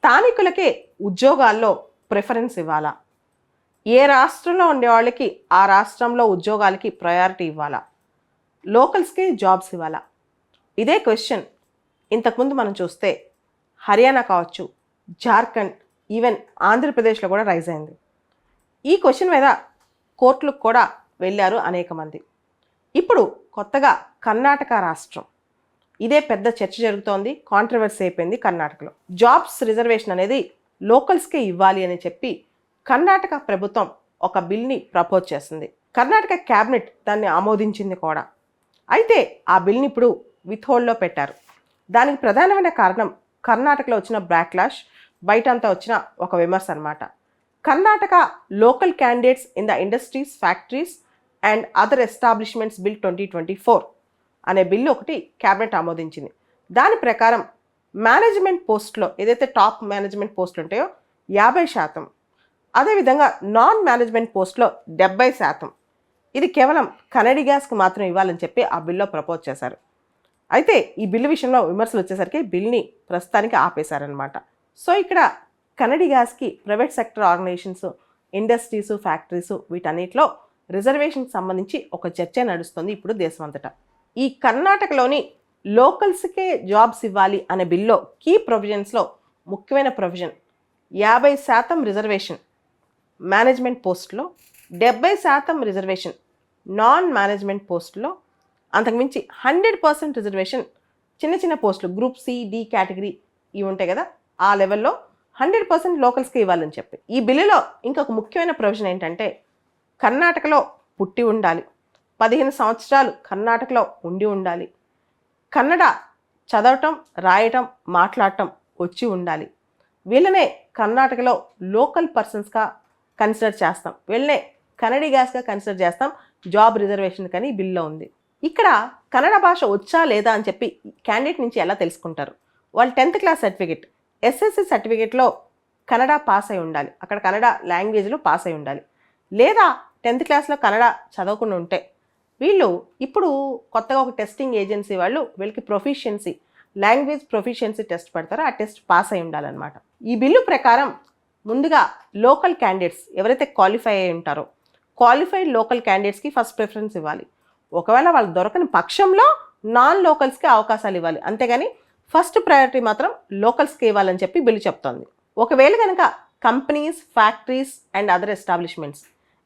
స్థానికులకే ఉద్యోగాల్లో ప్రిఫరెన్స్ ఇవ్వాలా? ఏ రాష్ట్రంలో ఉండే వాళ్ళకి ఆ రాష్ట్రంలో ఉద్యోగాలకి ప్రయారిటీ ఇవ్వాలా? లోకల్స్కే జాబ్స్ ఇవ్వాలా? ఇదే క్వశ్చన్ ఇంతకుముందు మనం చూస్తే హర్యానా కావచ్చు, జార్ఖండ్, ఈవెన్ ఆంధ్రప్రదేశ్లో కూడా రైజ్ అయింది. ఈ క్వశ్చన్ మీద కోర్టులకు కూడా వెళ్ళారు అనేక మంది. ఇప్పుడు కొత్తగా కర్ణాటక రాష్ట్రం, ఇదే పెద్ద చర్చ జరుగుతోంది, కాంట్రవర్సీ అయిపోయింది కర్ణాటకలో. జాబ్స్ రిజర్వేషన్ అనేది లోకల్స్కే ఇవ్వాలి అని చెప్పి కర్ణాటక ప్రభుత్వం ఒక బిల్ని ప్రపోజ్ చేసింది. కర్ణాటక క్యాబినెట్ దాన్ని ఆమోదించింది కూడా. అయితే ఆ బిల్ని ఇప్పుడు విత్హోల్డ్లో పెట్టారు. దానికి ప్రధానమైన కారణం కర్ణాటకలో వచ్చిన బ్యాక్లాష్, బయటంతా వచ్చిన ఒక విమర్శ అన్నమాట. Karnataka local candidates in the industries, factories and other establishments bill 2024 అనే బిల్లు ఒకటి క్యాబినెట్ ఆమోదించింది. దాని ప్రకారం మేనేజ్మెంట్ పోస్ట్లో ఏదైతే టాప్ మేనేజ్మెంట్ పోస్టులు ఉంటాయో 50%, అదేవిధంగా నాన్ మేనేజ్మెంట్ పోస్ట్లో 70%, ఇది కేవలం కనడి గ్యాస్కి మాత్రం ఇవ్వాలని చెప్పి ఆ బిల్లో ప్రపోజ్ చేశారు. అయితే ఈ బిల్లు విషయంలో విమర్శలు వచ్చేసరికి బిల్ని ప్రస్తుతానికి ఆపేశారనమాట. సో ఇక్కడ కనడి గ్యాస్కి private sector organisations, industries, factories వీటన్నిటిలో రిజర్వేషన్కి సంబంధించి ఒక చర్చ నడుస్తుంది ఇప్పుడు దేశమంతటా. ఈ కర్ణాటకలోని లోకల్స్కే జాబ్స్ ఇవ్వాలి అనే బిల్లో కీ ప్రొవిజన్స్లో ముఖ్యమైన ప్రొవిజన్ 50% రిజర్వేషన్ మేనేజ్మెంట్ పోస్టులో, 70% రిజర్వేషన్ నాన్ మేనేజ్మెంట్ పోస్టులో, అంతకుమించి 100% రిజర్వేషన్ చిన్న చిన్న పోస్టులు గ్రూప్ సి, డి కేటగిరీ ఇవి ఉంటాయి కదా, ఆ లెవెల్లో 100% లోకల్స్కి ఇవ్వాలని చెప్పి. ఈ బిల్లులో ఇంకొక ముఖ్యమైన ప్రొవిజన్ ఏంటంటే కర్ణాటకలో పుట్టి ఉండాలి, 15 సంవత్సరాలు కర్ణాటకలో ఉండి ఉండాలి, కన్నడ చదవటం, రాయటం, మాట్లాడటం వచ్చి ఉండాలి. వీళ్ళనే కర్ణాటకలో లోకల్ పర్సన్స్గా కన్సిడర్ చేస్తాం, వీళ్ళనే కనడి గ్యాస్గా కన్సిడర్ చేస్తాం జాబ్ రిజర్వేషన్ కానీ బిల్లో ఉంది. ఇక్కడ కన్నడ భాష వచ్చా లేదా అని చెప్పి క్యాండిడేట్ నుంచి ఎలా తెలుసుకుంటారు? వాళ్ళు 10th క్లాస్ సర్టిఫికేట్, ఎస్ఎస్సి సర్టిఫికేట్లో కన్నడ పాస్ అయి ఉండాలి, అక్కడ కన్నడ లాంగ్వేజ్లో పాస్ అయి ఉండాలి. లేదా 10th క్లాస్లో కన్నడ చదవకుండా ఉంటే వీళ్ళు ఇప్పుడు కొత్తగా ఒక టెస్టింగ్ ఏజెన్సీ వాళ్ళు వీళ్ళకి ప్రొఫిషియన్సీ, లాంగ్వేజ్ ప్రొఫిషియన్సీ టెస్ట్ పెడతారో ఆ టెస్ట్ పాస్ అయి ఉండాలన్నమాట. ఈ బిల్లు ప్రకారం ముందుగా లోకల్ క్యాండిడేట్స్ ఎవరైతే క్వాలిఫై అయి ఉంటారో క్వాలిఫైడ్ లోకల్ క్యాండిడేట్స్కి ఫస్ట్ ప్రిఫరెన్స్ ఇవ్వాలి. ఒకవేళ వాళ్ళు దొరకని పక్షంలో నాన్ లోకల్స్కి అవకాశాలు ఇవ్వాలి, అంతేగాని ఫస్ట్ ప్రయారిటీ మాత్రం లోకల్స్కి ఇవ్వాలని చెప్పి బిల్లు చెప్తోంది. ఒకవేళ కనుక companies, factories and other establishments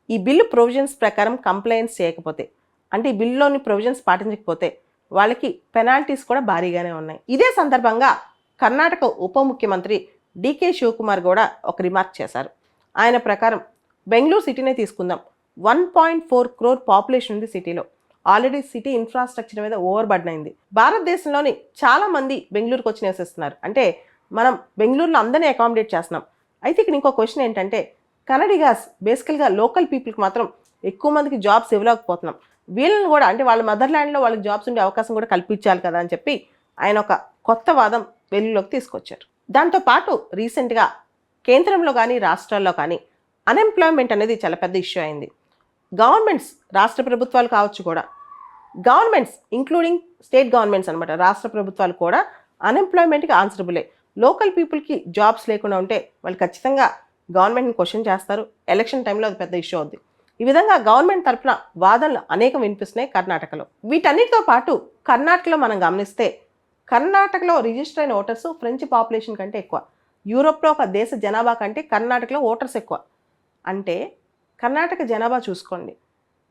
ఈ బిల్లు ప్రొవిజన్స్ ప్రకారం కంప్లైంట్స్ చేయకపోతే, అంటే ఈ బిల్లులోని ప్రొవిజన్స్ పాటించకపోతే వాళ్ళకి పెనాల్టీస్ కూడా భారీగానే ఉన్నాయి. ఇదే సందర్భంగా కర్ణాటక ఉప ముఖ్యమంత్రి డికే శివకుమార్ కూడా ఒక రిమార్క్ చేశారు. ఆయన ప్రకారం బెంగళూరు సిటీనే తీసుకుందాం, 1.4 crore పాపులేషన్ ఉంది సిటీలో. ఆల్రెడీ సిటీ ఇన్ఫ్రాస్ట్రక్చర్ మీద ఓవర్ బర్డెన్ అయింది. భారతదేశంలోని చాలామంది బెంగళూరుకు వచ్చి నివసిస్తున్నారు, అంటే మనం బెంగళూరులో అందరినీ అకామిడేట్ చేస్తున్నాం. అయితే ఇక్కడ ఇంకో క్వశ్చన్ ఏంటంటే కనడి గ్యాస్ బేసికల్గా లోకల్ పీపుల్కి మాత్రం ఎక్కువ మందికి జాబ్స్ ఇవ్వలేకపోతున్నాం, వీళ్ళని కూడా అంటే వాళ్ళ మదర్లాండ్లో వాళ్ళకి జాబ్స్ ఉండే అవకాశం కూడా కల్పించాలి కదా అని చెప్పి ఆయన ఒక కొత్త వాదం వెలుగులోకి తీసుకొచ్చారు. దాంతోపాటు రీసెంట్గా కేంద్రంలో కానీ రాష్ట్రాల్లో కానీ అన్ఎంప్లాయ్మెంట్ అనేది చాలా పెద్ద ఇష్యూ అయింది. గవర్నమెంట్స్, రాష్ట్ర ప్రభుత్వాలు కావచ్చు కూడా, గవర్నమెంట్స్ ఇంక్లూడింగ్ స్టేట్ గవర్నమెంట్స్ అనమాట, రాష్ట్ర ప్రభుత్వాలు కూడా అన్ఎంప్లాయ్మెంట్కి ఆన్సరబులే. లోకల్ పీపుల్కి జాబ్స్ లేకుండా ఉంటే వాళ్ళు ఖచ్చితంగా గవర్నమెంట్ని క్వశ్చన్ చేస్తారు, ఎలక్షన్ టైంలో అది పెద్ద ఇష్యూ అవుద్ది. ఈ విధంగా గవర్నమెంట్ తరఫున వాదనలు అనేకం వినిపిస్తున్నాయి కర్ణాటకలో. వీటన్నిటితో పాటు కర్ణాటకలో మనం గమనిస్తే కర్ణాటకలో రిజిస్టర్ అయిన ఓటర్స్ ఫ్రెంచ్ పాపులేషన్ కంటే ఎక్కువ. యూరోప్లో ఒక దేశ జనాభా కంటే కర్ణాటకలో ఓటర్స్ ఎక్కువ. అంటే కర్ణాటక జనాభా చూసుకోండి,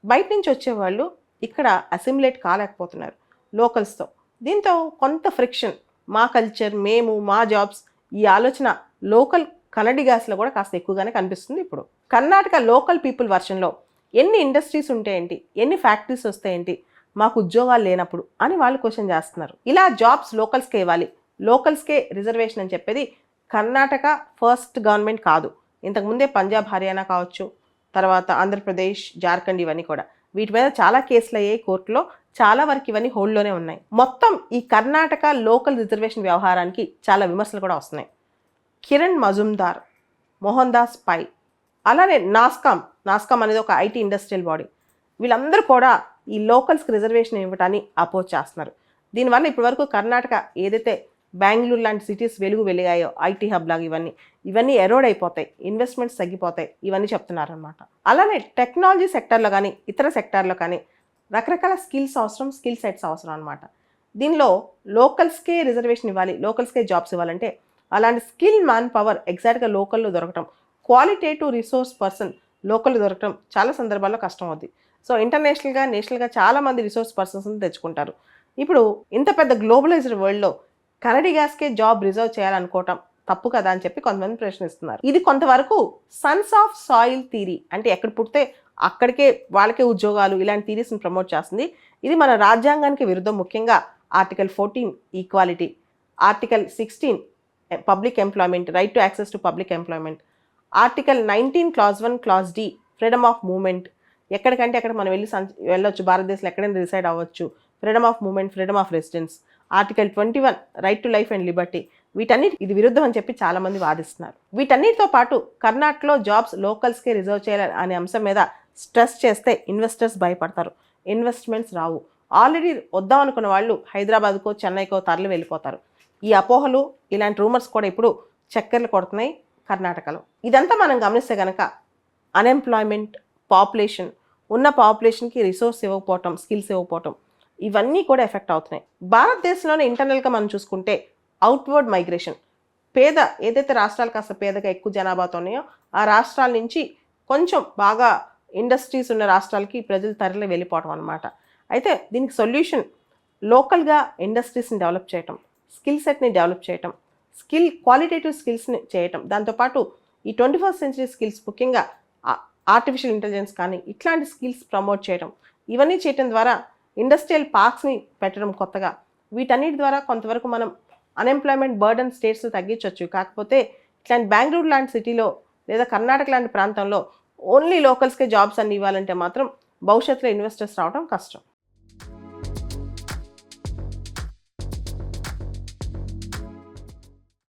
బయట నుంచి వచ్చేవాళ్ళు ఇక్కడ అసిమిలేట్ కాలేకపోతున్నారు లోకల్స్తో. దీంతో కొంత ఫ్రిక్షన్, మా కల్చర్, మేము, మా జాబ్స్, ఈ ఆలోచన లోకల్ కనడి గ్యాస్లో కూడా కాస్త ఎక్కువగానే కనిపిస్తుంది. ఇప్పుడు కర్ణాటక లోకల్ పీపుల్ వర్షన్లో ఎన్ని ఇండస్ట్రీస్ ఉంటే ఏంటి, ఎన్ని ఫ్యాక్టరీస్ వస్తే ఏంటి, మాకు ఉద్యోగాలు లేనప్పుడు అని వాళ్ళు క్వశ్చన్ చేస్తున్నారు. ఇలా జాబ్స్ లోకల్స్కే ఇవ్వాలి, లోకల్స్కే రిజర్వేషన్ అని చెప్పేది కర్ణాటక ఫస్ట్ గవర్నమెంట్ కాదు. ఇంతకుముందే పంజాబ్, హర్యానా కావచ్చు, తర్వాత ఆంధ్రప్రదేశ్, జార్ఖండ్ ఇవన్నీ కూడా వీటి మీద చాలా కేసులు అయ్యాయి కోర్టులో, చాలా వరకు ఇవన్నీ హోల్డ్లోనే ఉన్నాయి. మొత్తం ఈ కర్ణాటక లోకల్ రిజర్వేషన్ వ్యవహారానికి చాలా విమర్శలు కూడా వస్తున్నాయి. కిరణ్ మజుందార్, మోహన్ దాస్ పై, అలానే నాస్కామ్ అనేది ఒక ఐటీ ఇండస్ట్రియల్ బాడీ, వీళ్ళందరూ కూడా ఈ లోకల్స్కి రిజర్వేషన్ ఇవ్వటాన్ని అపోజ్ చేస్తున్నారు. దీనివల్ల ఇప్పటివరకు కర్ణాటక ఏదైతే బెంగళూరు లాంటి సిటీస్ వెలిగాయో ఐటీ హబ్ లాగా ఇవన్నీ ఎరోడ్ అయిపోతాయి, ఇన్వెస్ట్మెంట్స్ తగ్గిపోతాయి, ఇవన్నీ చెప్తున్నారనమాట. అలానే టెక్నాలజీ సెక్టర్లో కానీ ఇతర సెక్టార్లో కానీ రకరకాల స్కిల్స్ అవసరం, స్కిల్ సెట్స్ అవసరం అనమాట. దీనిలో లోకల్స్కే రిజర్వేషన్ ఇవ్వాలి, లోకల్స్కే జాబ్స్ ఇవ్వాలంటే అలాంటి స్కిల్ మ్యాన్ పవర్ ఎగ్జాక్ట్గా లోకల్లో దొరకటం, క్వాలిటేటివ్ రిసోర్స్ పర్సన్ లోకల్లో దొరకటం చాలా సందర్భాల్లో కష్టం అవుద్ది. సో ఇంటర్నేషనల్గా నేషనల్గా చాలామంది రిసోర్స్ పర్సన్స్ని తెచ్చుకుంటారు. ఇప్పుడు ఇంత పెద్ద గ్లోబలైజ్డ్ వరల్డ్లో కనడిగాస్కే జాబ్ రిజర్వ్ చేయాలనుకోవటం తప్పు కదా అని చెప్పి కొంతమంది ప్రశ్నిస్తున్నారు. ఇది కొంతవరకు సన్స్ ఆఫ్ సాయిల్ థీరీ, అంటే ఎక్కడ పుడితే అక్కడికే వాళ్ళకే ఉద్యోగాలు, ఇలాంటి థీరీస్ని ప్రమోట్ చేస్తుంది. ఇది మన రాజ్యాంగానికి విరుద్ధం. ముఖ్యంగా article 14 equality, article 16 public employment, right to access to public employment, article 19 clause 1 clause D freedom of movement, ఎక్కడికంటే అక్కడ మనం వెళ్ళొచ్చు, భారతదేశంలో ఎక్కడైనా రిసైడ్ అవ్వచ్చు, freedom of movement, freedom of residence, article 21 right to life and liberty, వీటన్నిటి ఇది విరుద్ధం అని చెప్పి చాలామంది వాదిస్తున్నారు. వీటన్నిటితో పాటు కర్ణాటకలో జాబ్స్ లోకల్స్కే రిజర్వ్ చేయాలి అనే అంశం మీద స్ట్రెస్ చేస్తే ఇన్వెస్టర్స్ భయపడతారు, ఇన్వెస్ట్మెంట్స్ రావు. ఆల్రెడీ వద్దాం అనుకున్న వాళ్ళు హైదరాబాద్కో చెన్నైకో తరలి వెళ్ళిపోతారు. ఈ అపోహలు, ఇలాంటి రూమర్స్ కూడా ఇప్పుడు చక్కర్లు కొడుతున్నాయి కర్ణాటకలో. ఇదంతా మనం గమనిస్తే కనుక అన్ఎంప్లాయ్మెంట్, పాపులేషన్, ఉన్న పాపులేషన్కి రిసోర్స్ ఇవ్వకపోవటం, స్కిల్స్ ఇవ్వకపోవటం, ఇవన్నీ కూడా ఎఫెక్ట్ అవుతున్నాయి. భారతదేశంలోనే ఇంటర్నల్గా మనం చూసుకుంటే అవుట్వర్డ్ మైగ్రేషన్, ఏదైతే రాష్ట్రాలు కాస్త పేదగా ఎక్కువ జనాభాతో ఉన్నాయో ఆ రాష్ట్రాల నుంచి కొంచెం బాగా ఇండస్ట్రీస్ ఉన్న రాష్ట్రాలకి ప్రజలు తరలి వెళ్ళిపోవటం అనమాట. అయితే దీనికి సొల్యూషన్ లోకల్గా ఇండస్ట్రీస్ని డెవలప్ చేయటం, స్కిల్ సెట్ని డెవలప్ చేయటం, క్వాలిటేటివ్ స్కిల్స్ని చేయటం, దాంతోపాటు ఈ 21st century స్కిల్స్, ముఖ్యంగా ఆర్టిఫిషియల్ ఇంటెలిజెన్స్ కానీ ఇట్లాంటి స్కిల్స్ ప్రమోట్ చేయడం, ఇవన్నీ చేయటం ద్వారా ఇండస్ట్రియల్ పార్క్స్ని పెట్టడం కొత్తగా, వీటన్నిటి ద్వారా కొంతవరకు మనం అన్ఎంప్లాయ్మెంట్ బర్డన్ స్టేట్స్లో తగ్గించవచ్చు. కాకపోతే ఇట్లాంటి బెంగళూరు లాంటి సిటీలో లేదా కర్ణాటక లాంటి ప్రాంతంలో ఓన్లీ లోకల్స్కే జాబ్స్ అన్ని ఇవ్వాలంటే మాత్రం భవిష్యత్తులో ఇన్వెస్టర్స్ రావడం కష్టం.